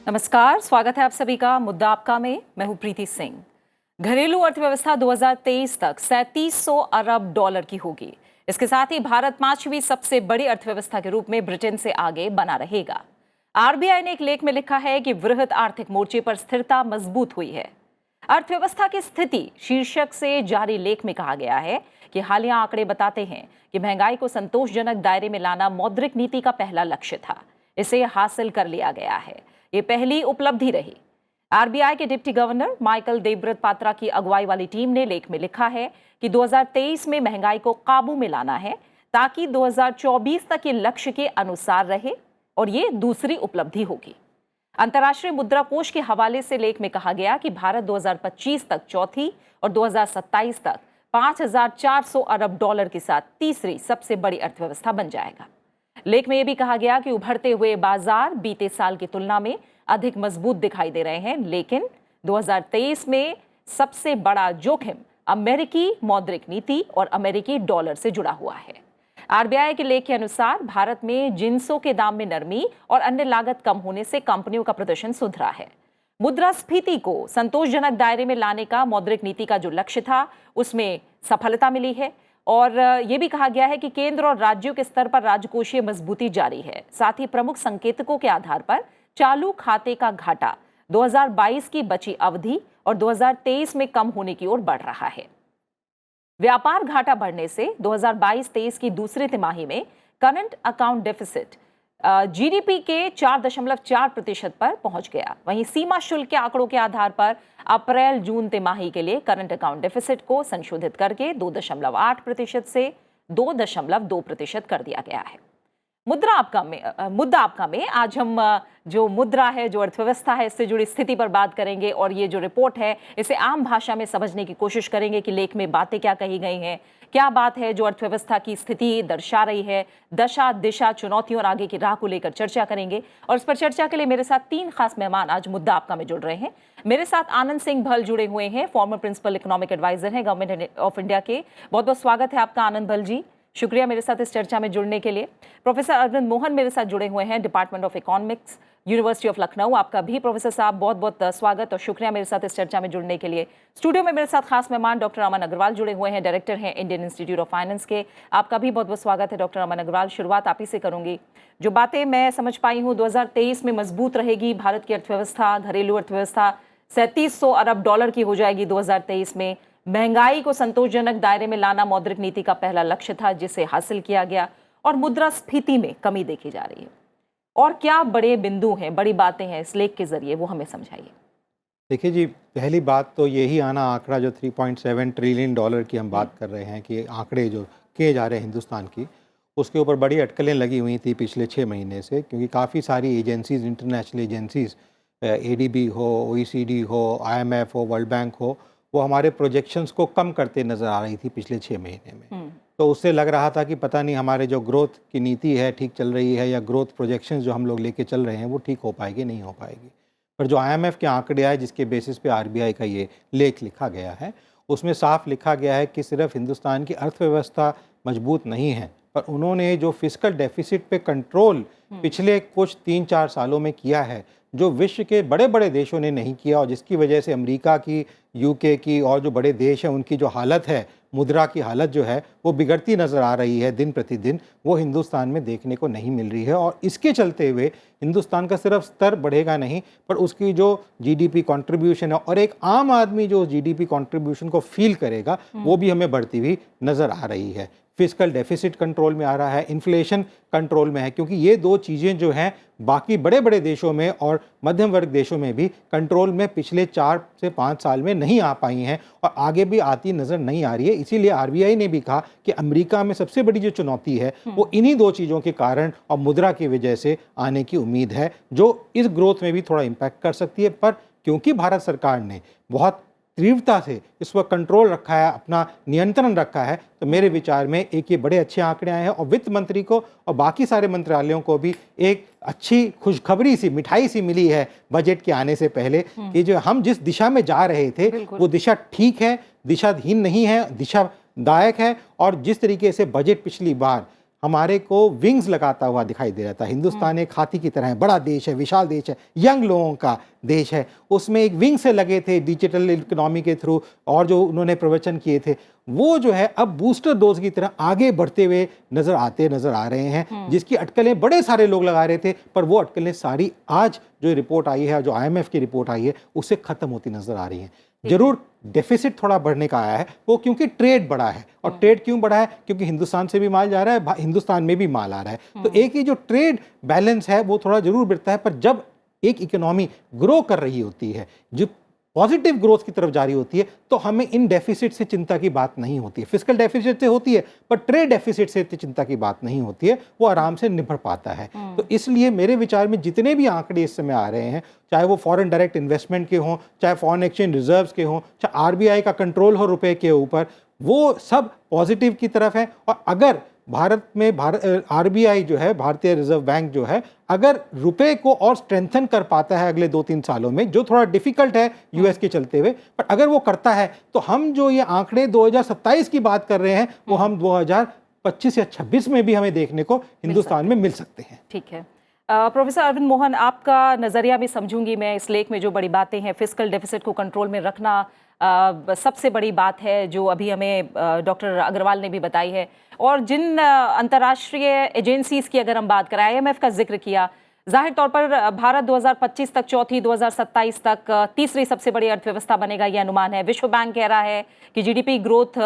नमस्कार, स्वागत है आप सभी का मुद्दा आपका में। मैं हूं प्रीति सिंह। घरेलू अर्थव्यवस्था 2023 तक 3700 अरब डॉलर की होगी। इसके साथ ही भारत पांचवी सबसे बड़ी अर्थव्यवस्था के रूप में ब्रिटेन से आगे बना रहेगा। आरबीआई ने एक लेख में लिखा है कि वृहद आर्थिक मोर्चे पर स्थिरता मजबूत हुई है। अर्थव्यवस्था की स्थिति शीर्षक से जारी लेख में कहा गया है कि हालिया आंकड़े बताते हैं कि महंगाई को संतोषजनक दायरे में लाना मौद्रिक नीति का पहला लक्ष्य था। इसे हासिल कर लिया गया है। ये पहली उपलब्धि रही। आरबीआई के deputy governor Michael Devvrat Patra की अगुवाई वाली टीम ने लेख में लिखा है कि 2023 में महंगाई को काबू में लाना है ताकि 2024 तक ये लक्ष्य के अनुसार रहे, और ये दूसरी उपलब्धि होगी। अंतर्राष्ट्रीय मुद्रा कोष के हवाले से लेख में कहा गया कि भारत 2025 तक चौथी और 2027 तक 5400 अरब डॉलर के साथ तीसरी सबसे बड़ी अर्थव्यवस्था बन जाएगा। लेख में यह भी कहा गया कि उभरते हुए बाजार बीते साल की तुलना में अधिक मजबूत दिखाई दे रहे हैं, लेकिन 2023 में सबसे बड़ा जोखिम अमेरिकी मौद्रिक नीति और अमेरिकी डॉलर से जुड़ा हुआ है। आरबीआई के लेख के अनुसार भारत में जिंसों के दाम में नरमी और अन्य लागत कम होने से कंपनियों का प्रदर्शन सुधरा है। मुद्रास्फीति को संतोषजनक दायरे में लाने का मौद्रिक नीति का जो लक्ष्य था, उसमें सफलता मिली है। और ये भी कहा गया है कि केंद्र और राज्यों के स्तर पर राजकोषीय मजबूती जारी है। साथ ही प्रमुख संकेतकों के आधार पर चालू खाते का घाटा 2022 की बची अवधि और 2023 में कम होने की ओर बढ़ रहा है। व्यापार घाटा बढ़ने से 2022-23 की दूसरी तिमाही में करंट अकाउंट डेफिसिट जीडीपी के 4.4% पर पहुंच गया। वहीं सीमा शुल्क के आंकड़ों के आधार पर अप्रैल जून तिमाही के लिए करंट अकाउंट डेफिसिट को संशोधित करके 2.8% से 2.2% कर दिया गया है। मुद्दा आपका में आज हम जो मुद्रा है, जो अर्थव्यवस्था है, इससे जुड़ी स्थिति पर बात करेंगे और ये जो रिपोर्ट है इसे आम भाषा में समझने की कोशिश करेंगे कि लेख में बातें क्या कही गई हैं, क्या बात है जो अर्थव्यवस्था की स्थिति दर्शा रही है, दशा दिशा चुनौतियों और आगे की राह को लेकर चर्चा करेंगे। और इस पर चर्चा के लिए मेरे साथ 3 खास मेहमान आज मुद्दा आपका में जुड़ रहे हैं। मेरे साथ आनंद सिंह भल जुड़े हुए हैं, फॉर्मर प्रिंसिपल इकोनॉमिक एडवाइजर हैं गवर्नमेंट ऑफ इंडिया के। बहुत बहुत स्वागत है आपका आनंद भल जी, शुक्रिया मेरे साथ इस चर्चा में जुड़ने के लिए। प्रोफेसर अरविंद मोहन मेरे साथ जुड़े हुए हैं, department of economics, university of Lucknow. आपका भी प्रोफेसर साहब बहुत बहुत स्वागत और शुक्रिया मेरे साथ इस चर्चा में जुड़ने के लिए। स्टूडियो में मेरे साथ खास मेहमान डॉक्टर अमन अग्रवाल जुड़े हुए हैं, डायरेक्टर हैं इंडियन इंस्टीट्यूट ऑफ फाइनेंस के। आपका भी बहुत बहुत स्वागत है डॉक्टर अमन अग्रवाल। शुरुआत आप ही से करूंगी। जो बातें मैं समझ पाई हूँ, 2023 में मजबूत रहेगी भारत की अर्थव्यवस्था, घरेलू अर्थव्यवस्था 3700 अरब डॉलर की हो जाएगी 2023 में। महंगाई को संतोषजनक दायरे में लाना मौद्रिक नीति का पहला लक्ष्य था, जिसे हासिल किया गया, और मुद्रास्फीति में कमी देखी जा रही है। और क्या बड़े बिंदु हैं, बड़ी बातें हैं इस लेख के जरिए, वो हमें समझाइए। देखिए जी, पहली बात तो यही आना आंकड़ा जो 3.7 ट्रिलियन डॉलर की हम बात कर रहे हैं कि आंकड़े जो किए जा रहे हैं हिंदुस्तान की, उसके ऊपर बड़ी अटकलें लगी हुई थी पिछले 6 महीने से, क्योंकि काफ़ी सारी एजेंसीज, इंटरनेशनल एजेंसीज, एडीबी हो, ओईसीडी हो, आईएमएफ हो, वर्ल्ड बैंक हो, वो हमारे प्रोजेक्शंस को कम करते नज़र आ रही थी पिछले 6 महीने में। तो उससे लग रहा था कि पता नहीं हमारे जो ग्रोथ की नीति है ठीक चल रही है, या ग्रोथ प्रोजेक्शंस जो हम लोग लेके चल रहे हैं वो ठीक हो पाएगी, नहीं हो पाएगी। पर जो आईएमएफ के आंकड़े आए, जिसके बेसिस पे आरबीआई का ये लेख लिखा गया है, उसमें साफ लिखा गया है कि सिर्फ हिंदुस्तान की अर्थव्यवस्था मजबूत नहीं है, पर उन्होंने जो फिस्कल डेफिसिट पे कंट्रोल पिछले कुछ 3-4 सालों में किया है, जो विश्व के बड़े बड़े देशों ने नहीं किया, और जिसकी वजह से अमेरिका की, यूके की और जो बड़े देश हैं उनकी जो हालत है, मुद्रा की हालत जो है वो बिगड़ती नज़र आ रही है दिन प्रतिदिन, वो हिंदुस्तान में देखने को नहीं मिल रही है। और इसके चलते हुए हिंदुस्तान का सिर्फ स्तर बढ़ेगा नहीं, पर उसकी जो जीडीपी कंट्रीब्यूशन है, और एक आम आदमी जो जीडीपी कंट्रीब्यूशन को फील करेगा, वो भी हमें बढ़ती हुई नज़र आ रही है। फिस्कल डेफिसिट कंट्रोल में आ रहा है, इन्फ्लेशन कंट्रोल में है, क्योंकि ये 2 चीज़ें जो हैं बाकी बड़े बड़े देशों में और मध्यम वर्ग देशों में भी कंट्रोल में पिछले 4 से 5 साल में नहीं आ पाई हैं, और आगे भी आती नज़र नहीं आ रही है। इसीलिए आरबीआई ने भी कहा कि अमेरिका में सबसे बड़ी जो चुनौती है वो इन्हीं 2 चीज़ों के कारण और मुद्रा की वजह से आने की उम्मीद है, जो इस ग्रोथ में भी थोड़ा इम्पैक्ट कर सकती है। पर क्योंकि भारत सरकार ने बहुत तीव्रता से इस वक्त कंट्रोल रखा है, अपना नियंत्रण रखा है, तो मेरे विचार में एक ये बड़े अच्छे आंकड़े आए हैं, और वित्त मंत्री को और बाकी सारे मंत्रालयों को भी एक अच्छी खुशखबरी सी, मिठाई सी मिली है बजट के आने से पहले, कि जो हम जिस दिशा में जा रहे थे वो दिशा ठीक है, दिशाहीन नहीं है, दिशादायक है। और जिस तरीके से बजट पिछली बार हमारे को विंग्स लगाता हुआ दिखाई दे रहा था। हिंदुस्तान एक हाथी की तरह है, बड़ा देश है, विशाल देश है, यंग लोगों का देश है, उसमें एक विंग से लगे थे डिजिटल इकोनॉमी के थ्रू, और जो उन्होंने प्रवचन किए थे वो जो है अब बूस्टर डोज की तरह आगे बढ़ते हुए नजर आ रहे हैं, जिसकी अटकलें बड़े सारे लोग लगा रहे थे, पर वो अटकलें सारी आज जो रिपोर्ट आई है, जो IMF की रिपोर्ट आई है, उससे खत्म होती नजर आ रही हैं। जरूर डेफिसिट थोड़ा बढ़ने का आया है, वो क्योंकि ट्रेड बढ़ा है, और ट्रेड क्यों बढ़ा है? क्योंकि हिंदुस्तान से भी माल जा रहा है, हिंदुस्तान में भी माल आ रहा है, तो एक ही जो ट्रेड बैलेंस है वो थोड़ा जरूर बढ़ता है। पर जब एक इकोनॉमी ग्रो कर रही होती है, जो पॉजिटिव ग्रोथ की तरफ जारी होती है, तो हमें इन डेफिसिट से चिंता की बात नहीं होती है। फिस्कल डेफिसिट से होती है, पर ट्रेड डेफिसिट से चिंता की बात नहीं होती है, वो आराम से निभर पाता है। तो इसलिए मेरे विचार में जितने भी आंकड़े इस समय आ रहे हैं, चाहे वो फॉरेन डायरेक्ट इन्वेस्टमेंट के हों, चाहे फॉरेन एक्सचेंज रिजर्व्स के हों, चाहे RBI का कंट्रोल हो रुपए के ऊपर, वो सब पॉजिटिव की तरफ है। और अगर भारत में RBI जो है, भारतीय रिजर्व बैंक जो है, अगर रुपए को और स्ट्रेंथन कर पाता है अगले 2-3 सालों में, जो थोड़ा डिफिकल्ट है US के चलते हुए, पर अगर वो करता है तो हम जो ये आंकड़े 2027 की बात कर रहे हैं, वो हम 2025 या 26 में भी हमें देखने को हिंदुस्तान में मिल सकते हैं। ठीक है। प्रोफेसर अरविंद मोहन, आपका नज़रिया भी समझूंगी मैं इस लेख में। जो बड़ी बातें हैं, फिस्कल डेफिसिट को कंट्रोल में रखना सबसे बड़ी बात है, जो अभी हमें डॉक्टर अग्रवाल ने भी बताई है। और जिन अंतर्राष्ट्रीय एजेंसीज की अगर हम बात करें, IMF का जिक्र किया, जाहिर तौर पर भारत 2025 तक चौथी, 2027 तक तीसरी सबसे बड़ी अर्थव्यवस्था बनेगा, यह अनुमान है। विश्व बैंक कह रहा है कि GDP ग्रोथ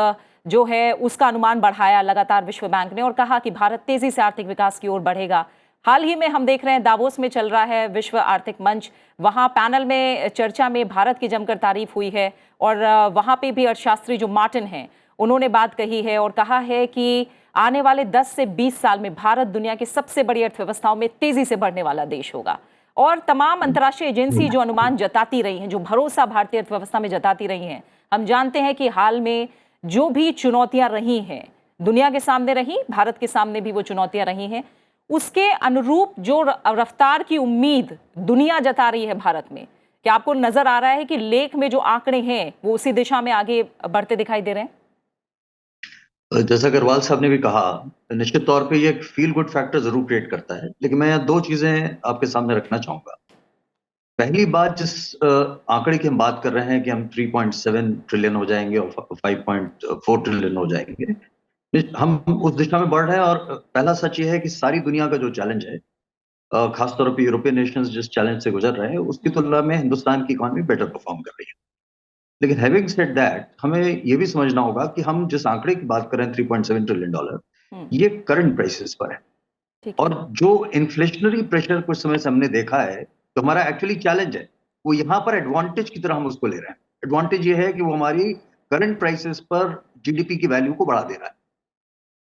जो है उसका अनुमान बढ़ाया लगातार विश्व बैंक ने, और कहा कि भारत तेजी से आर्थिक विकास की ओर बढ़ेगा। हाल ही में हम देख रहे हैं दावोस में चल रहा है विश्व आर्थिक मंच, वहां पैनल में चर्चा में भारत की जमकर तारीफ हुई है, और वहां पे भी अर्थशास्त्री जो मार्टिन हैं उन्होंने बात कही है और कहा है कि आने वाले 10 से 20 साल में भारत दुनिया की सबसे बड़ी अर्थव्यवस्थाओं में तेजी से बढ़ने वाला देश होगा। और तमाम अंतर्राष्ट्रीय एजेंसी जो अनुमान जताती रही हैं, जो भरोसा भारतीय अर्थव्यवस्था में जताती रही हैं, हम जानते हैं कि हाल में जो भी चुनौतियां रही हैं, दुनिया के सामने रही, भारत के सामने भी वो चुनौतियां रही हैं, उसके अनुरूप जो रफ्तार की उम्मीद दुनिया जता रही है भारत में, क्या आपको नजर आ रहा है कि लेख में जो आंकड़े हैं वो उसी दिशा में आगे बढ़ते दिखाई दे रहे हैं? जैसा अग्रवाल साहब ने भी कहा, निश्चित तौर पे ये एक फील गुड फैक्टर जरूर क्रिएट करता है, लेकिन मैं यहाँ 2 चीजें आपके सामने रखना चाहूंगा। पहली बात, जिस आंकड़े की हम बात कर रहे हैं कि हम 3.7 ट्रिलियन हो जाएंगे और 5.4 ट्रिलियन हो जाएंगे, हम उस दिशा में बढ़ रहे हैं। और पहला सच ये है कि सारी दुनिया का जो चैलेंज है, खासतौर पर यूरोपियन नेशंस जिस चैलेंज से गुजर रहे हैं, उसकी तुलना में हिंदुस्तान की इकोनॉमी बेटर परफॉर्म कर रही है। लेकिन हैविंग सेड दैट, हमें ये भी समझना होगा कि हम जिस आंकड़े की बात कर रहे हैं $3.7 ट्रिलियन, ये करंट प्राइसेस पर है। और जो इन्फ्लेशनरी प्रेशर कुछ समय से हमने देखा है, तो हमारा एक्चुअली चैलेंज है, वो यहाँ पर एडवांटेज की तरह हम उसको ले रहे हैं। एडवांटेज ये है कि वो हमारी करंट प्राइसेस पर GDP की वैल्यू को बढ़ा दे रहा है।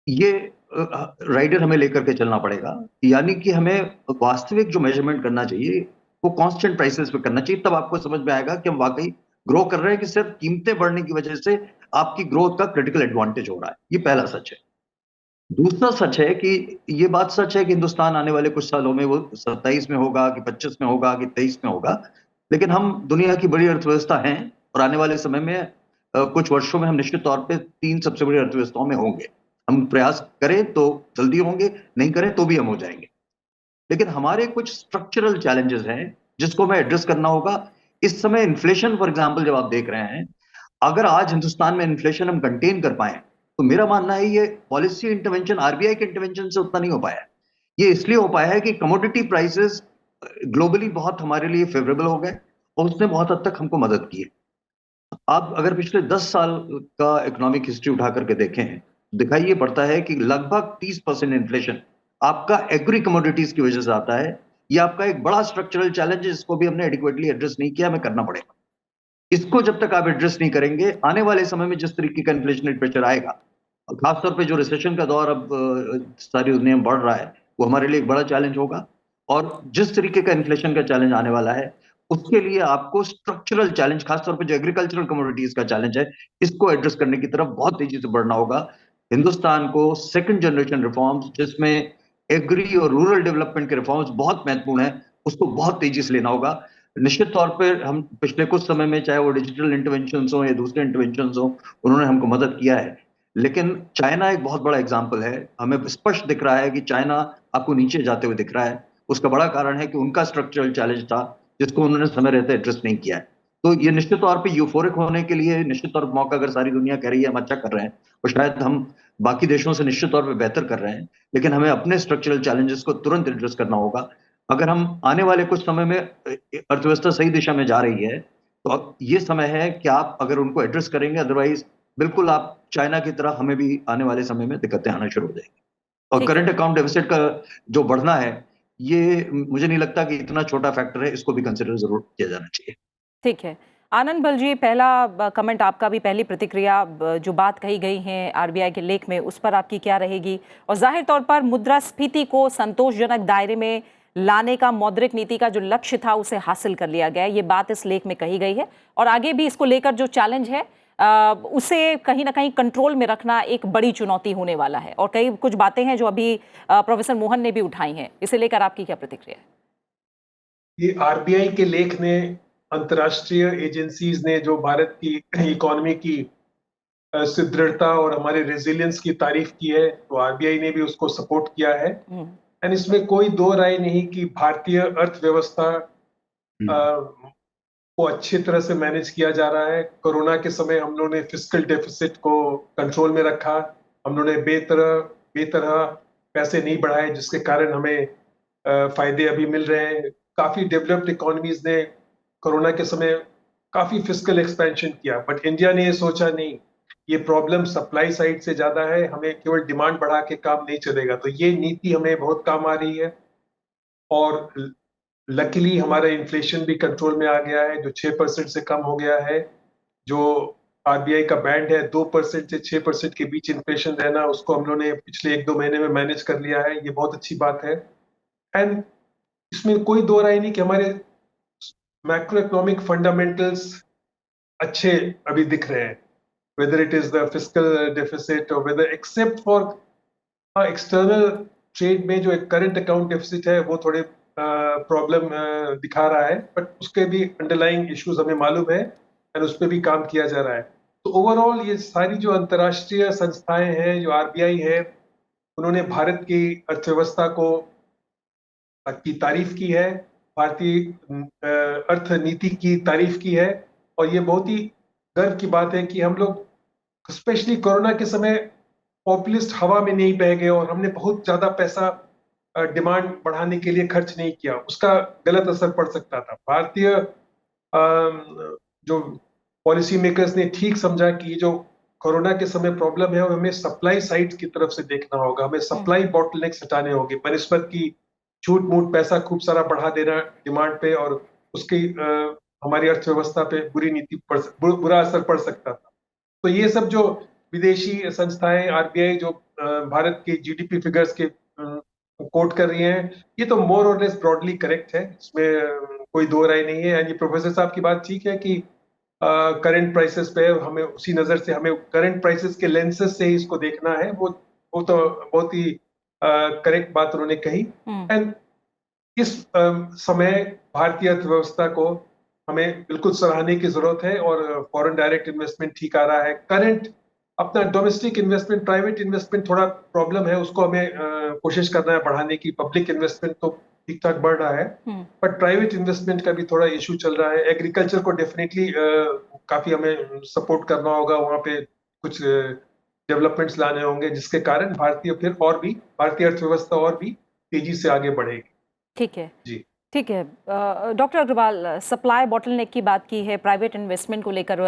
ये राइडर हमें लेकर के चलना पड़ेगा, यानी कि हमें वास्तविक जो मेजरमेंट करना चाहिए वो कांस्टेंट प्राइसेस पे करना चाहिए। तब आपको समझ में आएगा कि हम वाकई ग्रो कर रहे हैं कि सिर्फ कीमतें बढ़ने की वजह से आपकी ग्रोथ का क्रिटिकल एडवांटेज हो रहा है। ये पहला सच है। दूसरा सच है कि ये बात सच है कि हिंदुस्तान आने वाले कुछ सालों में वो 27 में होगा कि 25 में होगा कि 23 में होगा, लेकिन हम दुनिया की बड़ी अर्थव्यवस्था हैं और आने वाले समय में कुछ वर्षों में हम निश्चित तौर पे 3 सबसे बड़ी अर्थव्यवस्थाओं में होंगे। हम प्रयास करें तो जल्दी होंगे, नहीं करें तो भी हम हो जाएंगे। लेकिन हमारे कुछ स्ट्रक्चरल चैलेंजेस हैं जिसको हमें एड्रेस करना होगा। इस समय इन्फ्लेशन फॉर एग्जांपल जब आप देख रहे हैं, अगर आज हिंदुस्तान में इन्फ्लेशन हम कंटेन कर पाए, तो मेरा मानना है ये पॉलिसी इंटरवेंशन, RBI के इंटरवेंशन से उतना नहीं हो पाया है। ये इसलिए हो पाया है कि कमोडिटी प्राइसेस ग्लोबली बहुत हमारे लिए फेवरेबल हो गए और उसने बहुत हद तक हमको मदद की है। आप अगर पिछले 10 साल का इकोनॉमिक हिस्ट्री उठा करके देखें, दिखाई ये पड़ता है कि लगभग 30% इन्फ्लेशन आपका एग्री कमोडिटीज की वजह से आता है। ये आपका एक बड़ा स्ट्रक्चरल चैलेंज है जिसको भी हमने एडिक्वेटली एड्रेस नहीं किया, हमें करना पड़ेगा। इसको जब तक आप एड्रेस नहीं करेंगे, आने वाले समय में जिस तरीके का इन्फ्लेशनरी प्रेशर आएगा, और खासतौर पे जो रिसेशन का दौर अब सारी दुनिया में बढ़ रहा है, वो हमारे लिए एक बड़ा चैलेंज होगा। और जिस तरीके का इन्फ्लेशन का चैलेंज आने वाला है, उसके लिए आपको स्ट्रक्चरल चैलेंज, खासतौर पे जो एग्रीकल्चरल कमोडिटीज का चैलेंज है, इसको एड्रेस करने की तरफ बहुत तेजी से बढ़ना होगा। हिंदुस्तान को सेकंड जनरेशन रिफॉर्म्स, जिसमें एग्री और रूरल डेवलपमेंट के रिफॉर्म्स बहुत महत्वपूर्ण है, उसको बहुत तेजी से लेना होगा। निश्चित तौर पर हम पिछले कुछ समय में, चाहे वो डिजिटल इंटरवेंशन हो या दूसरे इंटरवेंशन हो, उन्होंने हमको मदद किया है। लेकिन चाइना एक बहुत बड़ा एग्जाम्पल है। हमें स्पष्ट दिख रहा है कि चाइना आपको नीचे जाते हुए दिख रहा है। उसका बड़ा कारण है कि उनका स्ट्रक्चरल चैलेंज था जिसको उन्होंने समय रहते एड्रेस नहीं किया है। तो ये निश्चित तौर पे यूफोरिक होने के लिए निश्चित तौर पर मौका, अगर सारी दुनिया कह रही है हम अच्छा कर रहे हैं और शायद हम बाकी देशों से निश्चित तौर पर बेहतर कर रहे हैं, लेकिन हमें अपने स्ट्रक्चरल चैलेंजेस को तुरंत एड्रेस करना होगा। अगर हम आने वाले कुछ समय में अर्थव्यवस्था सही दिशा में जा रही है तो अब ये समय है कि आप अगर उनको एड्रेस करेंगे, अदरवाइज बिल्कुल आप चाइना की तरह हमें भी आने वाले समय में दिक्कतें आना शुरू हो जाएगी। और ठीक है। करंट अकाउंट डेफिसिट का जो बढ़ना है, ये मुझे नहीं लगता कि इतना छोटा फैक्टर है, इसको भी कंसिडर जरूर किया जाना चाहिए। ठीक है। आनंद बल जी, पहला कमेंट आपका भी, पहली प्रतिक्रिया, जो बात कही गई है आरबीआई के लेख में, उस पर आपकी क्या रहेगी? और जाहिर तौर पर मुद्रास्फीति को संतोषजनक दायरे में लाने का मौद्रिक नीति का जो लक्ष्य था उसे हासिल कर लिया गया है, ये बात इस लेख में कही गई है। और आगे भी इसको लेकर जो चैलेंज है उसे कहीं ना कहीं कंट्रोल में रखना एक बड़ी चुनौती होने वाला है। और कई कुछ बातें हैं जो अभी प्रोफेसर मोहन ने भी उठाई हैं, इसे लेकर आपकी क्या प्रतिक्रिया है? ये आरबीआई के लेख ने, अंतर्राष्ट्रीय एजेंसीज ने जो भारत की इकोनॉमी की सुदृढ़ता और हमारे रेजिलियंस की तारीफ की है, तो आरबीआई ने भी उसको सपोर्ट किया है। एंड इसमें कोई दो राय नहीं कि भारतीय अर्थव्यवस्था को अच्छी तरह से मैनेज किया जा रहा है। कोरोना के समय हम लोगों ने फिस्कल डेफिसिट को कंट्रोल में रखा, हम लोगों ने बेतरह पैसे नहीं बढ़ाए, जिसके कारण हमें फायदे अभी मिल रहे हैं। काफी डेवलप्ड इकोनॉमीज ने कोरोना के समय काफी फिस्कल एक्सपेंशन किया, बट इंडिया ने ये सोचा नहीं, ये प्रॉब्लम सप्लाई साइड से ज्यादा है, हमें केवल डिमांड बढ़ा के काम नहीं चलेगा। तो ये नीति हमें बहुत काम आ रही है। और लकीली हमारा इन्फ्लेशन भी कंट्रोल में आ गया है, जो 6% से कम हो गया है। जो आरबीआई का बैंड है 2% से 6% के बीच इन्फ्लेशन रहना, उसको हम लोगों ने पिछले 1-2 महीने में मैनेज कर लिया है। ये बहुत अच्छी बात है। एंड इसमें कोई दो राय नहीं कि हमारे मैक्रो इकोनॉमिक फंडामेंटल्स अच्छे अभी दिख रहे हैं, whether it is the fiscal deficit or whether except for external trade में जो एक करंट अकाउंट डेफिसिट है वो थोड़े प्रॉब्लम दिखा रहा है, बट उसके भी अंडरलाइंग इश्यूज हमें मालूम है और उस पर भी काम किया जा रहा है। तो ओवरऑल ये सारी जो अंतर्राष्ट्रीय संस्थाएं हैं, जो आरबीआई है, उन्होंने भारत की अर्थव्यवस्था को की तारीफ की है, भारतीय अर्थनीति की तारीफ की है। और ये बहुत ही गर्व की बात है कि हम लोग स्पेशली कोरोना के समय पॉपुलिस्ट हवा में नहीं बह गए और हमने बहुत ज्यादा पैसा डिमांड बढ़ाने के लिए खर्च नहीं किया। उसका गलत असर पड़ सकता था। भारतीय जो पॉलिसी मेकर्स ने ठीक समझा कि ये जो कोरोना के समय प्रॉब्लम है, हमें सप्लाई साइड की तरफ से देखना होगा, हमें सप्लाई बॉटलनेक्स हटाने होंगे, बनिस्बत की छूट मूट पैसा खूब सारा बढ़ा देना डिमांड पे, और उसकी हमारी अर्थव्यवस्था पे बुरा असर पड़ सकता था। तो ये सब जो विदेशी संस्थाएं, आरबीआई जो भारत के जीडीपी फिगर्स के कोट कर रही हैं, ये तो मोर और लेस ब्रॉडली करेक्ट है, इसमें कोई दो राय नहीं है। यानी प्रोफेसर साहब की बात ठीक है कि करंट प्राइसेस पे हमें उसी नजर से, हमें करंट प्राइसेस के लेंसेस से ही इसको देखना है। वो तो बहुत ही करेक्ट बात उन्होंने कही। एंड इस समय भारतीय अर्थव्यवस्था को हमें बिल्कुल सराहने की जरूरत है, और फॉरेन डायरेक्ट इन्वेस्टमेंट ठीक आ रहा है। करंट अपना डोमेस्टिक इन्वेस्टमेंट, प्राइवेट इन्वेस्टमेंट थोड़ा प्रॉब्लम है, उसको हमें कोशिश करना है बढ़ाने की। पब्लिक इन्वेस्टमेंट तो ठीक ठाक बढ़ रहा है, बट प्राइवेट इन्वेस्टमेंट का भी थोड़ा इशू चल रहा है। एग्रीकल्चर को डेफिनेटली काफी हमें सपोर्ट करना होगा, वहां पे कुछ डेवलपमेंट्स लाने होंगे, जिसके कारण भारतीय अर्थव्यवस्था और भी तेजी से आगे बढ़ेगी। ठीक है जी, ठीक है। डॉक्टर अग्रवाल, सप्लाई बॉटलनेक की बात की है, प्राइवेट इन्वेस्टमेंट को लेकर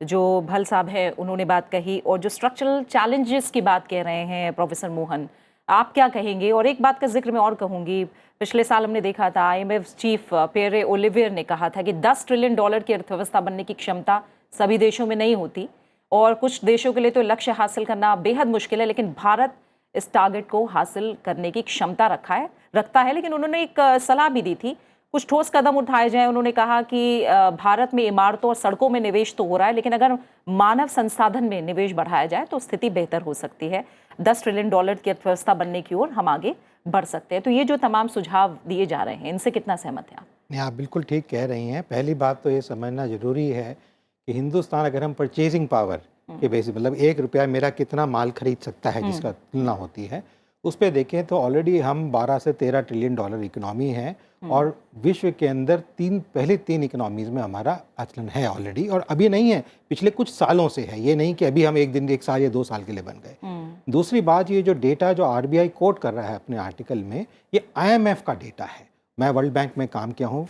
जो भल साहब है उन्होंने बात कही, और जो स्ट्रक्चरल चैलेंजेस की बात कह रहे हैं प्रोफेसर मोहन, आप क्या कहेंगे? और एक बात का जिक्र मैं और कहूंगी, पिछले साल हमने देखा था आईएमएफ चीफ पियरे ओलिवियर ने कहा था कि $10 ट्रिलियन की अर्थव्यवस्था बनने की क्षमता सभी देशों में नहीं होती, और कुछ देशों के लिए तो लक्ष्य हासिल करना बेहद मुश्किल है, लेकिन भारत इस टारगेट को हासिल करने की क्षमता रखता है। लेकिन उन्होंने एक सलाह भी दी थी, कुछ ठोस कदम उठाए जाएं। उन्होंने कहा कि भारत में इमारतों और सड़कों में निवेश तो हो रहा है, लेकिन अगर मानव संसाधन में निवेश बढ़ाया जाए तो स्थिति बेहतर हो सकती है। $10 ट्रिलियन की अर्थव्यवस्था बनने की ओर हम आगे बढ़ सकते हैं। तो ये जो तमाम सुझाव दिए जा रहे हैं, इनसे कितना सहमत हैं आप? नहीं, आप बिल्कुल ठीक कह रही हैं। पहली बात तो ये समझना ज़रूरी है कि हिंदुस्तान, अगर हम परचेजिंग पावर के बेसिस, मतलब 1 रुपया मेरा कितना माल खरीद सकता है जिसका तुलना होती है, उस पे देखें तो ऑलरेडी हम 12 से 13 ट्रिलियन डॉलर इकोनॉमी है और विश्व के अंदर पहले तीन इकोनॉमीज में हमारा आचलन है ऑलरेडी, और अभी नहीं है, पिछले कुछ सालों से है, ये नहीं कि अभी हम एक साल या 2 साल के लिए बन गए। दूसरी बात, ये जो डेटा जो आरबीआई कोट कर रहा है अपने आर्टिकल में, ये आईएमएफ का डेटा है। मैं वर्ल्ड बैंक में काम किया हूँ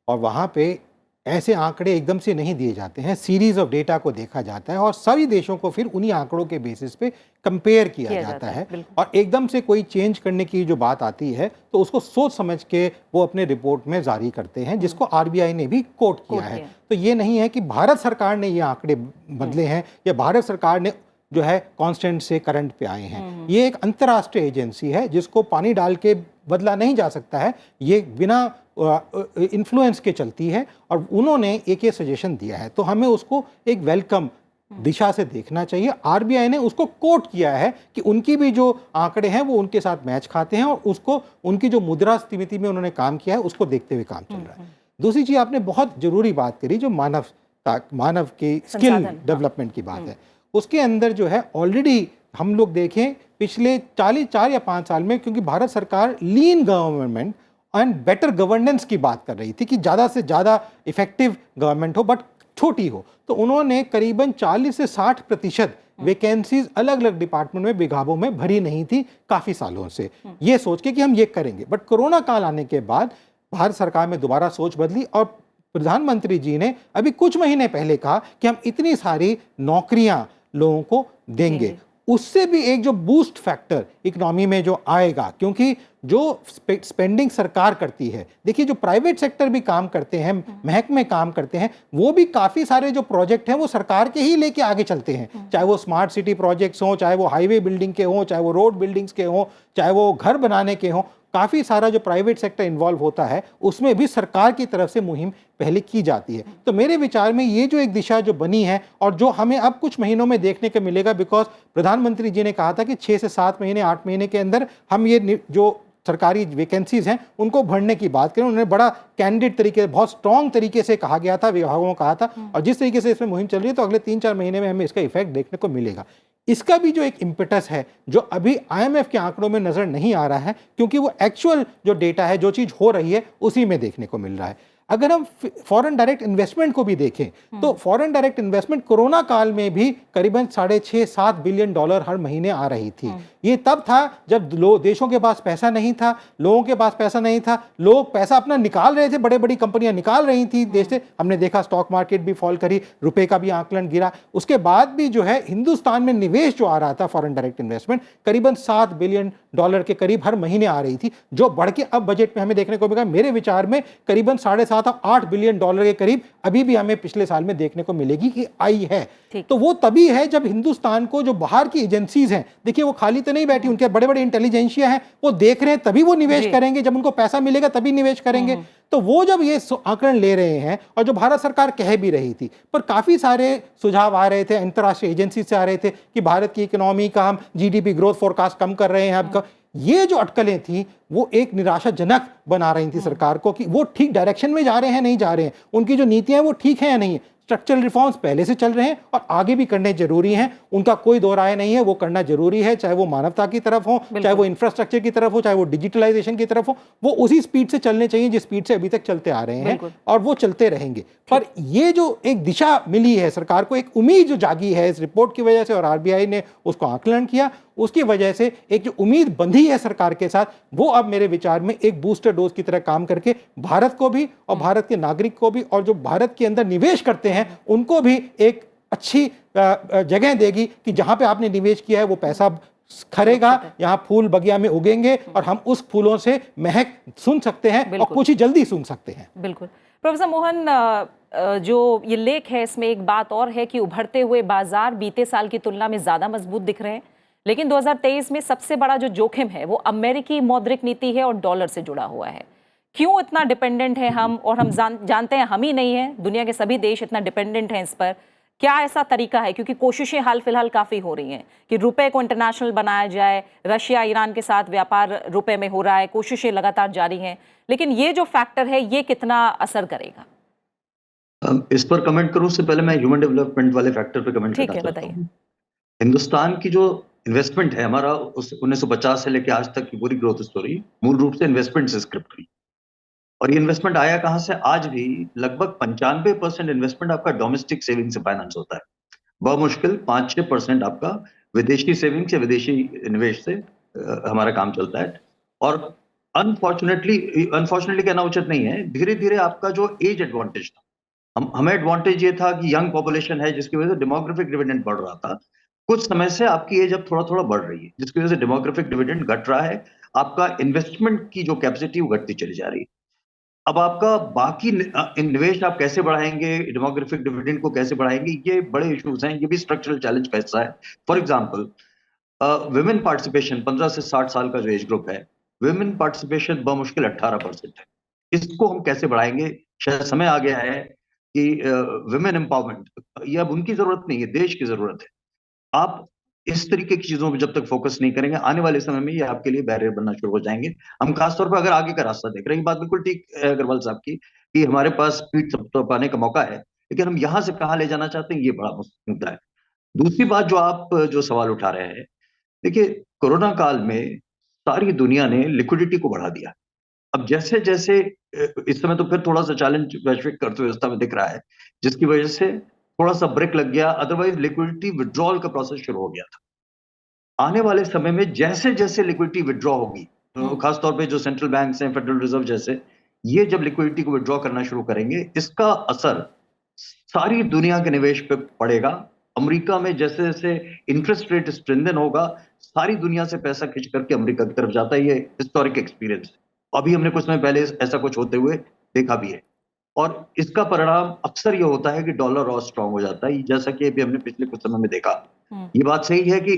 और वहाँ पे ऐसे आंकड़े एकदम से नहीं दिए जाते हैं, सीरीज ऑफ डेटा को देखा जाता है और सभी देशों को फिर उन्हीं आंकड़ों के बेसिस पे कंपेयर किया जाता है और एकदम से कोई चेंज करने की जो बात आती है तो उसको सोच समझ के वो अपने रिपोर्ट में जारी करते हैं, जिसको आरबीआई ने भी कोट किया है। तो ये नहीं है कि भारत सरकार ने ये आंकड़े बदले हैं या भारत सरकार ने जो है कांस्टेंट से करंट पे आए हैं। ये एक अंतर्राष्ट्रीय एजेंसी है जिसको पानी डाल के बदला नहीं जा सकता है, ये बिना इन्फ्लुएंस के चलती है और उन्होंने एक ये सजेशन दिया है तो हमें उसको एक वेलकम दिशा से देखना चाहिए। आरबीआई ने उसको कोट किया है कि उनकी भी जो आंकड़े हैं वो उनके साथ मैच खाते हैं और उसको उनकी जो मुद्रास्फीति में उन्होंने काम किया है उसको देखते हुए काम चल रहा है। दूसरी चीज, आपने बहुत जरूरी बात करी जो मानव की स्किल डेवलपमेंट की बात है, उसके अंदर जो है ऑलरेडी हम लोग देखें पिछले 4 या 5 साल में, क्योंकि भारत सरकार लीन गवर्नमेंट एंड बेटर गवर्नेंस की बात कर रही थी कि ज़्यादा से ज़्यादा इफेक्टिव गवर्नमेंट हो बट छोटी हो, तो उन्होंने करीबन 40 से 60% वैकेंसीज अलग अलग डिपार्टमेंट में विभागों में भरी नहीं थी काफ़ी सालों से, ये सोच के कि हम ये करेंगे। बट कोरोना काल आने के बाद भारत सरकार में दोबारा सोच बदली और प्रधानमंत्री जी ने अभी कुछ महीने पहले कहा कि हम इतनी सारी नौकरियां लोगों को देंगे। उससे भी एक जो बूस्ट फैक्टर इकोनॉमी में जो आएगा, क्योंकि जो स्पेंडिंग सरकार करती है, देखिए जो प्राइवेट सेक्टर भी काम करते हैं, महकमे काम करते हैं, वो भी काफ़ी सारे जो प्रोजेक्ट हैं वो सरकार के ही लेके आगे चलते हैं, चाहे वो स्मार्ट सिटी प्रोजेक्ट्स हों, चाहे वो हाईवे बिल्डिंग के हों, चाहे वो रोड बिल्डिंग्स के हों, चाहे वो घर बनाने के हों, काफ़ी सारा जो प्राइवेट सेक्टर इन्वॉल्व होता है उसमें भी सरकार की तरफ से मुहिम पहले की जाती है। तो मेरे विचार में ये जो एक दिशा जो बनी है और जो हमें अब कुछ महीनों में देखने को मिलेगा, बिकॉज प्रधानमंत्री जी ने कहा था कि 6 से 7 महीने 8 महीने के अंदर हम ये जो सरकारी वैकेंसीज हैं उनको भरने की बात करें, उन्होंने बड़ा कैंडिडेट तरीके, बहुत स्ट्रॉन्ग तरीके से कहा गया था, विभागों को कहा था, और जिस तरीके से इसमें मुहिम चल रही है तो अगले 3-4 महीने में हमें इसका इफेक्ट देखने को मिलेगा। इसका भी जो एक इम्पेटस है जो अभी आईएमएफ के आंकड़ों में नजर नहीं आ रहा है, क्योंकि वो एक्चुअल जो डेटा है, जो चीज हो रही है उसी में देखने को मिल रहा है। अगर हम फॉरेन डायरेक्ट इन्वेस्टमेंट को भी देखें तो फॉरेन डायरेक्ट इन्वेस्टमेंट कोरोना काल में भी करीबन 6.5-7 बिलियन डॉलर हर महीने आ रही थी। ये तब था जब देशों के पास पैसा नहीं था, लोगों के पास पैसा नहीं था, लोग पैसा अपना निकाल रहे थे, बड़े बड़ी कंपनियां निकाल रही थी देश से। हमने देखा स्टॉक मार्केट भी फॉल करी, रुपए का भी आंकलन गिरा। उसके बाद भी जो है हिंदुस्तान में निवेश जो आ रहा था फॉरेन डायरेक्ट इन्वेस्टमेंट करीबन 7 बिलियन डॉलर के करीब हर महीने आ रही थी, जो बढ़ के अब बजट में हमें देखने को मिला मेरे विचार में करीबन 7.5-8 बिलियन डॉलर के करीब अभी भी हमें पिछले साल में देखने को मिलेगी कि आई है। तो वो तभी है जब हिंदुस्तान को जो बाहर की एजेंसीज हैं, देखिए वो खाली तो नहीं बैठी, उनके बड़े बड़े इंटेलिजेंसिया हैं, वो देख रहे हैं तभी वो निवेश करेंगे, जब उनको पैसा मिलेगा तभी निवेश करेंगे। तो वो जब ये आंकड़े ले रहे हैं और जो भारत सरकार कह भी रही थी, पर काफी सारे सुझाव आ रहे थे अंतर्राष्ट्रीय एजेंसी से आ रहे थे कि भारत की इकोनॉमी का हम जीडीपी ग्रोथ फोरकास्ट कम कर रहे हैं, अब ये जो अटकलें थी वो एक निराशाजनक बना रही थी सरकार को कि वो ठीक डायरेक्शन में जा रहे हैं नहीं जा रहे हैं, उनकी जो नीतियां वो ठीक है या नहीं है। स्ट्रक्चरल रिफॉर्म्स पहले से चल रहे हैं और आगे भी करने जरूरी हैं, उनका कोई दो राय नहीं है, वो करना जरूरी है, चाहे वो मानवता की तरफ हो, चाहे वो इंफ्रास्ट्रक्चर की तरफ हो, चाहे वो डिजिटलाइजेशन की तरफ हो, वो उसी स्पीड से चलने चाहिए जिस स्पीड से अभी तक चलते आ रहे हैं और वो चलते रहेंगे। पर ये जो एक दिशा मिली है सरकार को, एक उम्मीद जो जागी है इस रिपोर्ट की वजह से और आरबीआई ने उसको आकलन किया, उसकी वजह से एक जो उम्मीद बंधी है सरकार के साथ, वो अब मेरे विचार में एक बूस्टर डोज की तरह काम करके भारत को भी और भारत के नागरिक को भी और जो भारत के अंदर निवेश करते हैं उनको भी एक अच्छी जगह देगी कि जहां पे आपने निवेश किया है वो पैसा खरेगा, यहाँ फूल बगिया में उगेंगे और हम उस फूलों से महक सुन सकते हैं और कुछ ही जल्दी सुन सकते हैं। बिल्कुल। प्रोफेसर मोहन, जो ये लेख है इसमें एक बात और है कि उभरते हुए बाजार बीते साल की तुलना में ज्यादा मजबूत दिख रहे हैं, लेकिन 2023 में सबसे बड़ा जो जोखिम है वो अमेरिकी मौद्रिक नीति है और डॉलर से जुड़ा हुआ है। क्यों इतना डिपेंडेंट है हम, और हम जानते हैं हम ही नहीं है, दुनिया के सभी देश इतना डिपेंडेंट हैं इस पर। क्या ऐसा तरीका है, क्योंकि कोशिशें हाल फिलहाल काफ़ी हो रही हैं कि रुपए को इंटरनेशनल बनाया जाए, रशिया ईरान के साथ व्यापार रुपए में हो रहा है, कोशिशें लगातार जारी हैं, लेकिन ये जो फैक्टर है ये कितना असर करेगा? इस पर कमेंट करूं उससे पहले मैं ह्यूमन डेवलपमेंट वाले फैक्टर पे कमेंट ठीक करना है, चाहता बताइए। हूं। हिंदुस्तान की जो इन्वेस्टमेंट है हमारा 1950 से लेकर आज तक की पूरी ग्रोथ स्टोरी मूल रूप से इन्वेस्टमेंट से स्क्रिप्ट हुई। और ये इन्वेस्टमेंट आया कहां से? आज भी लगभग 95% इन्वेस्टमेंट आपका डोमेस्टिक सेविंग से फाइनेंस होता है। बहुत मुश्किल 5-6% आपका विदेशी सेविंग से, विदेशी निवेश से हमारा काम चलता है। और अनफॉर्चुनेटली कहना उचित नहीं है, धीरे धीरे आपका जो एज एडवांटेज था, हमें एडवांटेज ये था कि यंग पॉपुलेशन है जिसकी वजह से डेमोग्राफिक डिविडेंड बढ़ रहा था। कुछ समय से आपकी एज अब थोड़ा थोड़ा बढ़ रही है जिसकी वजह से डेमोग्राफिक डिविडेंड घट रहा है। आपका इन्वेस्टमेंट की जो कैपेसिटी वो घटती चली जा रही है। अब आपका बाकी निवेश आप कैसे बढ़ाएंगे, डेमोग्राफिक डिविडेंड को कैसे बढ़ाएंगे, ये बड़े इश्यूज हैं, ये भी स्ट्रक्चरल चैलेंज का हिस्सा है। फॉर एग्जाम्पल विमेन पार्टिसिपेशन, 15 से 60 साल का जो एज ग्रुप है, विमेन पार्टिसिपेशन बमुश्किल 18% है। इसको हम कैसे बढ़ाएंगे? शायद समय आ गया है कि विमेन एम्पावरमेंट, ये अब उनकी जरूरत नहीं है, देश की जरूरत है। आप इस तरीके की चीजों पे जब तक फोकस नहीं करेंगे, आने वाले समय में ये आपके लिए बैरियर बनना शुरू हो जाएंगे। हम खासतौर पर अगर आगे का रास्ता देख रहे हैं, ये बात बिल्कुल ठीक है अग्रवाल साहब की कि हमारे पास पीठ थपथपाने का मौका है, लेकिन हम यहां से कहां ले जाना चाहते हैं, ये बड़ा मुद्दा है। दूसरी बात जो आप जो सवाल उठा रहे हैं, देखिए कोरोना काल में सारी दुनिया ने लिक्विडिटी को बढ़ा दिया। अब जैसे जैसे इस समय तो फिर थोड़ा सा चैलेंज वैश्विक अर्थव्यवस्था में दिख रहा है, जिसकी वजह से थोड़ा सा ब्रेक लग गया, अदरवाइज लिक्विडिटी विड्रॉल का प्रोसेस शुरू हो गया था। आने वाले समय में जैसे जैसे लिक्विडिटी विड्रॉ होगी, तो खासतौर पे जो सेंट्रल बैंक्स हैं, फेडरल रिजर्व जैसे, ये जब लिक्विडिटी को विड्रॉ करना शुरू करेंगे, इसका असर सारी दुनिया के निवेश पे पड़ेगा। अमेरिका में जैसे जैसे इंटरेस्ट रेट स्ट्रेंथन होगा, सारी दुनिया से पैसा खींच करके अमेरिका की तरफ जाता है। ये हिस्टोरिक एक्सपीरियंस है, अभी हमने कुछ समय पहले ऐसा कुछ होते हुए देखा भी है। और इसका परिणाम अक्सर ये होता है कि डॉलर और स्ट्रांग हो जाता है, जैसा कि अभी हमने पिछले कुछ समय में देखा। ये बात सही है कि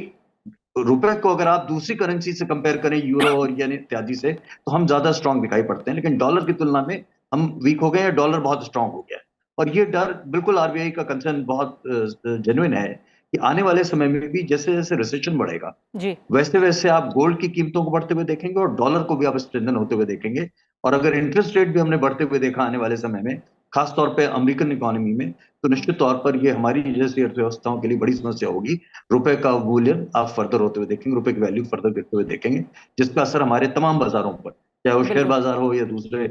रुपए को अगर आप दूसरी करेंसी से कंपेयर करें, यूरो और येन इत्यादि से, तो हम ज्यादा स्ट्रांग दिखाई पड़ते हैं, लेकिन डॉलर की तुलना में हम वीक हो गए हैं, डॉलर बहुत स्ट्रांग हो गया है। और ये डर बिल्कुल आरबीआई का कंसर्न बहुत जेन्युइन है कि आने वाले समय में भी जैसे जैसे रिसेशन बढ़ेगा, जी। वैसे वैसे आप गोल्ड की कीमतों को बढ़ते हुए देखेंगे और डॉलर को भी आप स्ट्रेंथन होते हुए देखेंगे। और अगर इंटरेस्ट रेट भी हमने बढ़ते हुए देखा आने वाले समय में, खासतौर पे अमेरिकन इकोनॉमी में, तो निश्चित तौर पर ये हमारी जैसी अर्थव्यवस्थाओं के लिए बड़ी समस्या होगी। रुपए का मूल्य आप फर्दर होते हुए देखेंगे, रुपए की वैल्यू फर्दर गिरते हुए देखेंगे, जिसका असर हमारे तमाम बाजारों पर, चाहे वो शेयर बिल्कुल। बाजार हो या दूसरे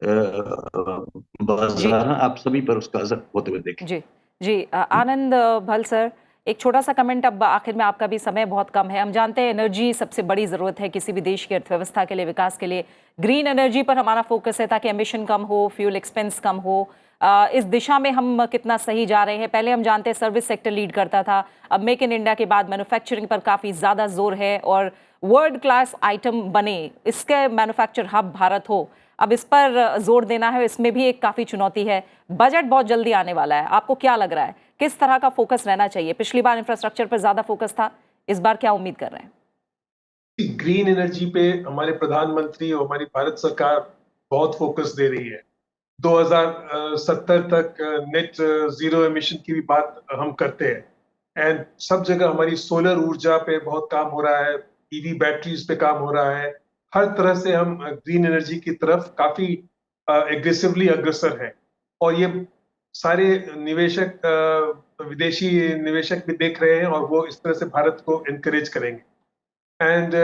जी। बाजार हैं, आप सभी पर उसका असर होते हुए देखेंगे। जी। जी। आनंद भल सर, एक छोटा सा कमेंट, अब आखिर में आपका भी समय बहुत कम है। हम जानते हैं एनर्जी सबसे बड़ी ज़रूरत है किसी भी देश की अर्थव्यवस्था के लिए, विकास के लिए। ग्रीन एनर्जी पर हमारा फोकस है ताकि एमिशन कम हो, फ्यूल एक्सपेंस कम हो। इस दिशा में हम कितना सही जा रहे हैं? पहले हम जानते हैं सर्विस सेक्टर लीड करता था, अब मेक इन इंडिया के बाद मैन्युफैक्चरिंग पर काफ़ी ज़्यादा जोर है और वर्ल्ड क्लास आइटम बने, इसके मैन्युफैक्चर हब भारत हो, अब इस पर जोर देना है, इसमें भी एक काफ़ी चुनौती है। बजट बहुत जल्दी आने वाला है, आपको क्या लग रहा है किस तरह का फोकस रहना चाहिए? पिछली बार इंफ्रास्ट्रक्चर पर ज़्यादा फोकस था, इस बार क्या उम्मीद कर रहे हैं? ग्रीन एनर्जी पे हमारे प्रधानमंत्री और हमारी भारत सरकार बहुत फोकस दे रही है। 2070 तक नेट जीरो एमिशन की भी बात हम करते हैं, एंड सब जगह हमारी सोलर ऊर्जा पे बहुत काम हो रहा है, ईवी बैटरीज पे काम हो रहा है। हर तरह से हम ग्रीन एनर्जी की तरफ काफी एग्रेसिवली अग्रसर हैं। और ये सारे निवेशक, विदेशी निवेशक भी देख रहे हैं और वो इस तरह से भारत को एनकरेज करेंगे। एंड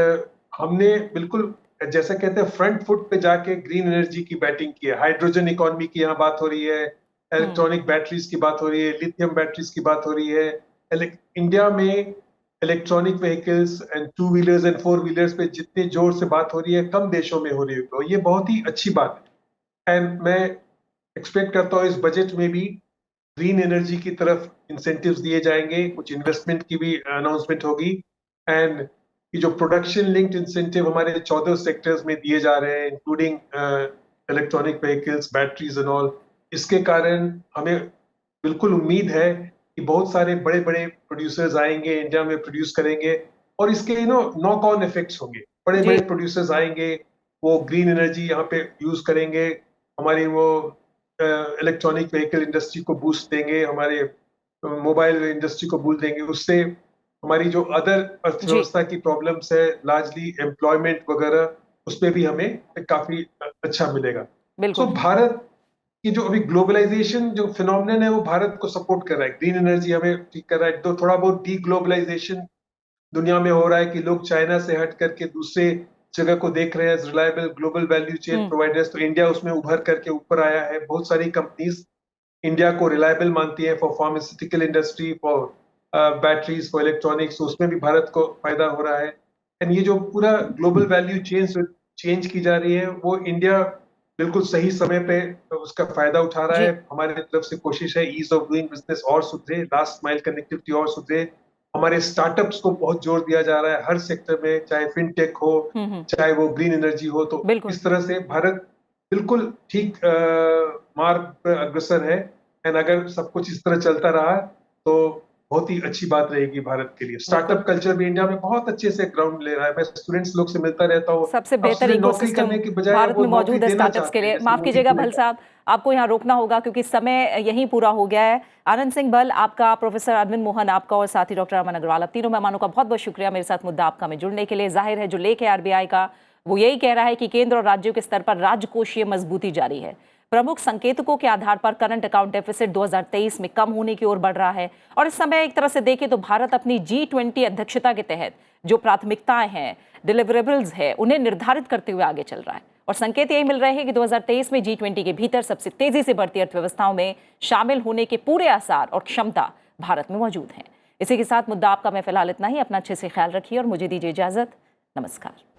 हमने बिल्कुल जैसा कहते हैं फ्रंट फुट पे जाके ग्रीन एनर्जी की बैटिंग की है। हाइड्रोजन इकोनॉमी की यहाँ बात हो रही है, इलेक्ट्रॉनिक बैटरीज की बात हो रही है, लिथियम बैटरीज की बात हो रही है। इंडिया में electronic vehicles and two wheelers and four wheelers पे जितने जोर से बात हो रही है, कम देशों में हो रही है, और ये बहुत ही अच्छी बात है। एंड मैं एक्सपेक्ट करता हूँ इस बजट में भी ग्रीन एनर्जी की तरफ इंसेंटिव्स दिए जाएंगे, कुछ इन्वेस्टमेंट की भी अनाउंसमेंट होगी। एंड ये जो प्रोडक्शन लिंक्ड इंसेंटिव हमारे 14 सेक्टर्स में दिए जा रहे हैं, including electronic vehicles, batteries and all, इसके कारण हमें बिल्कुल उम्मीद है कि बहुत सारे बड़े बड़े प्रोड्यूसर्स आएंगे, इंडिया में प्रोड्यूस करेंगे, और इसके नॉक ऑन इफेक्ट्स होंगे। बड़े बड़े प्रोड्यूसर्स आएंगे, वो ग्रीन एनर्जी यहाँ पे यूज करेंगे, हमारी वो इलेक्ट्रॉनिक व्हीकल इंडस्ट्री को बूस्ट देंगे, हमारे मोबाइल इंडस्ट्री को बूस्ट देंगे। उससे हमारी जो अदर अर्थव्यवस्था की प्रॉब्लम्स है, लार्जली एम्प्लॉयमेंट वगैरह, उस पे भी हमें काफी अच्छा मिलेगा। तो भारत कि जो अभी ग्लोबलाइजेशन जो फिनोमिनन है वो भारत को सपोर्ट कर रहा है, ग्रीन एनर्जी हमें ठीक कर रहा है, तो थोड़ा बहुत डी ग्लोबलाइजेशन दुनिया में हो रहा है कि लोग चाइना से हट करके दूसरे जगह को देख रहे हैं as reliable global value chain providers, तो इंडिया उसमें उभर करके ऊपर आया है। बहुत सारी कंपनीज इंडिया को रिलायबल मानती है for pharmaceutical industry, for batteries, for electronics, उसमें भी भारत को फायदा हो रहा है। एंड ये जो पूरा ग्लोबल वैल्यू चेंज की जा रही है वो इंडिया बिल्कुल सही समय पे उसका फायदा उठा रहा है। हमारी तरफ से कोशिश है ईज ऑफ डूइंग बिजनेस और सुधरे, लास्ट माइल कनेक्टिविटी और सुधरे, हमारे स्टार्टअप्स को बहुत जोर दिया जा रहा है हर सेक्टर में, चाहे फिनटेक हो चाहे वो ग्रीन एनर्जी हो। तो इस तरह से भारत बिल्कुल ठीक मार्ग पर अग्रसर है। एंड अगर सब कुछ इस तरह चलता रहा तो बहुत ही अच्छी बात रहेगी भारत के लिए। स्टार्टअप कल्चर भी इंडिया में बहुत अच्छे से ग्राउंड ले रहा है। मैं स्टूडेंट्स लोग से मिलता रहता हूँ, सबसे बेहतर इकोसिस्टम भारत में मौजूद है स्टार्टअप्स के लिए। माफ कीजिएगा भल साहब, आपको यहाँ रोकना होगा क्योंकि समय यहीं पूरा हो गया है। आनंद सिंह भल आपका, प्रोफेसर अरविंद मोहन आपका और साथ ही डॉक्टर अमन अग्रवाल, आप तीनों मेहमानों का बहुत बहुत शुक्रिया मेरे साथ मुद्दा आपका में जुड़ने के लिए। जाहिर है जो लेख है आरबीआई का वो यही कह रहा है कि केंद्र और राज्यों के स्तर पर राजकोषीय मजबूती जारी है। प्रमुख संकेतकों के आधार पर करंट अकाउंट डेफिसिट 2023 में कम होने की ओर बढ़ रहा है और इस समय एक तरह से देखें तो भारत अपनी G20 अध्यक्षता के तहत जो प्राथमिकताएं हैं, डिलीवरेबल्स है, उन्हें निर्धारित करते हुए आगे चल रहा है और संकेत यही मिल रहे हैं कि 2023 में G20 के भीतर सबसे तेजी से बढ़ती अर्थव्यवस्थाओं में शामिल होने के पूरे आसार और क्षमता भारत में मौजूद हैं। इसी के साथ मुद्दा आपका मैं फिलहाल इतना ही। अपना अच्छे से ख्याल रखिए और मुझे दीजिए इजाजत। नमस्कार।